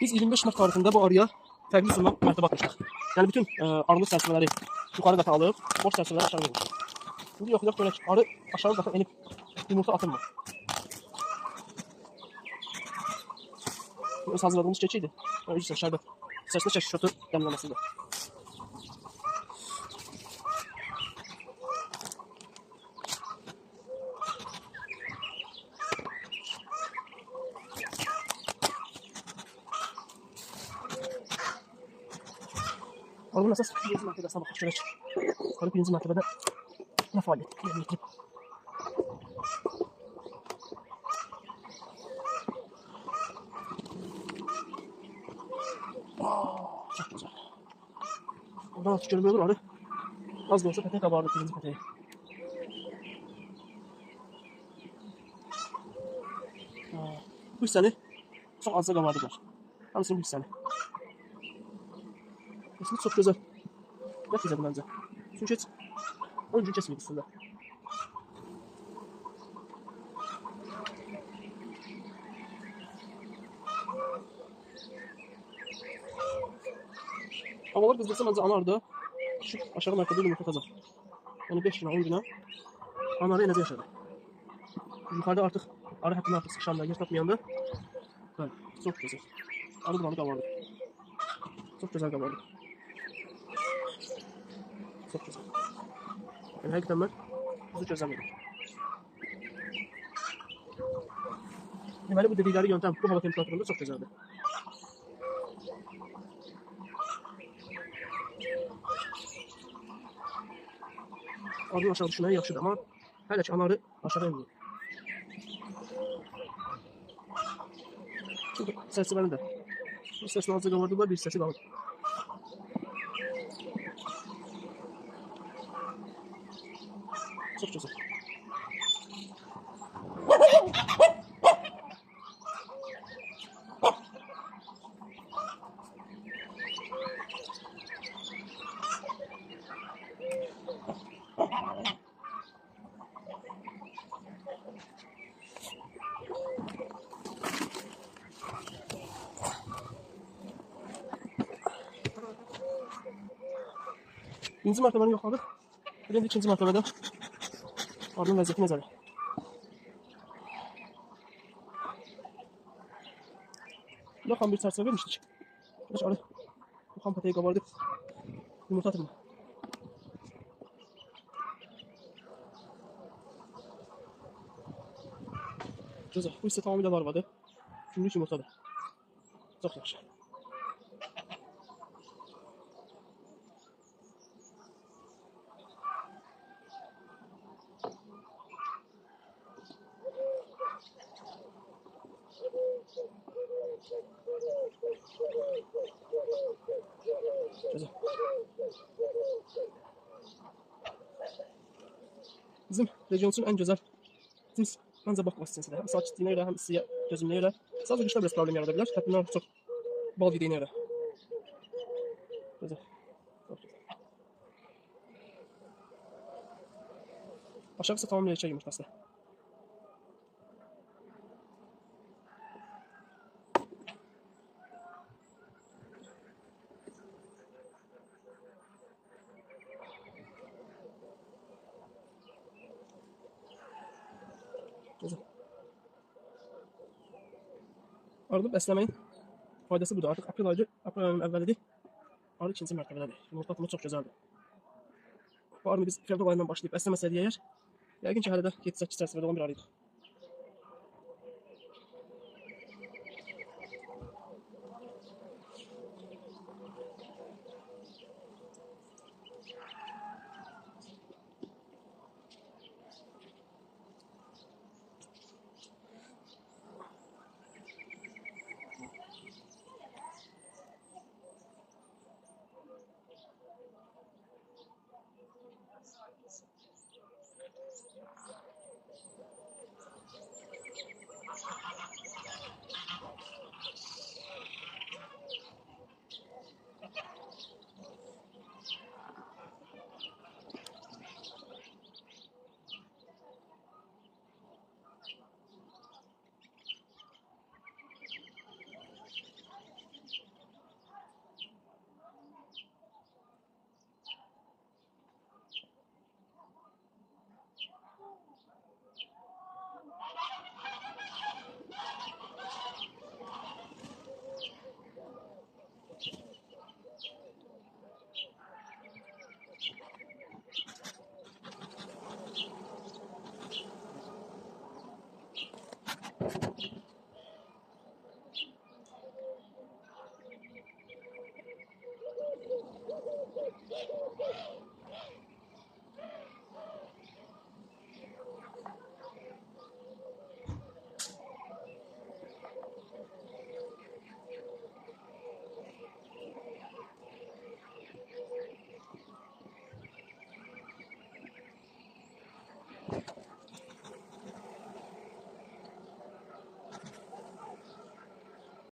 Biz 25 Mart tarixində bu arıya fərqli üsulla mərtəbə atmışdıq. Yəni bütün arılıq sərçələri yuxarı qata alıb, boş sərçələri aşağı vermişdik. Şimdi yoxlayaq görək arı aşağı qata enib yumurta atırmı? Öz hazırladığımız keçi idi. Özü şərbət. İçərisində çəkiş şotu dəmləməsidir. Arının əsas birinci mərtəbəsinə baxaq görək. Arı birinci mərtəbədə nə fəaliyyət yetirib. Çok güzel. Oradan artık görmüyor olur arı. Az da olsa petek kabardı birinci peteği. Bu hissəni çok azca kabardılar. Hamısını bu hissəni. Kesinlikle çok güzel. Nəticədir məncə. Çünki heç öncü kesməyib üstündə. Havalar qızdırsa məncə ana arıda düşüb aşağı mərtəbədə yumurta atacaq. Yəni 5 günə, 10 günə ana arı eləcə yaşadı. Yuxarıda artıq arı həddindən artıq sıxışanda, yer tapmayanda bəli, çox gözəl. Arı buranı qabardı. Çox gözəl qabardı. Çox gözəl. Yəni həqiqətən mən buzu gözləmirdim. Deməli bu dedikləri yöntəm bu hava temperaturunda çox gözəldir. Arının aşağı düşməyi yaxşıdır, amma hələ ki ana arı aşağı enmir. Çünki sərçəvənin də bir hissəsini azca qabardılar, bir hissəsi qalır. Çox gözəl. Birinci mərtəbəni yoxladıq. İndi ikinci mərtəbədə arının vəziyyəti necədir? Burada xam bir çərçivə vermişdik. Burada arı bu xam pətəyi qabardıb yumurta atırmı? Gözəl. Bu hissə tamamilə larvadır. Günlük yumurtadır. Çox yaxşı. Güzel. Bizim region üçün ən gözəl cins məncə bakmas cinsidir. Həm sakitliyinə görə, həm issiyə dözümlüyə görə. Sadəcə qışda biraz problem yarada bilər. Həddindən çox bal yediyinə görə. Gözəl. Çox gözəl. Aşağısı tamamilə erkək yumurtası. Güzel. Arada bəsləməyin faydası budur. Artıq aprel ayı, aprel ayının əvvəlidir. Arı ikinci mərtəbədədir. Yumurta atımı çox gözəldir. Bu arını biz fevral ayından başlayıb bəsləməsəydik əgər, yəqin ki hələ də 7-8 çərçivədə olan bir arıydı.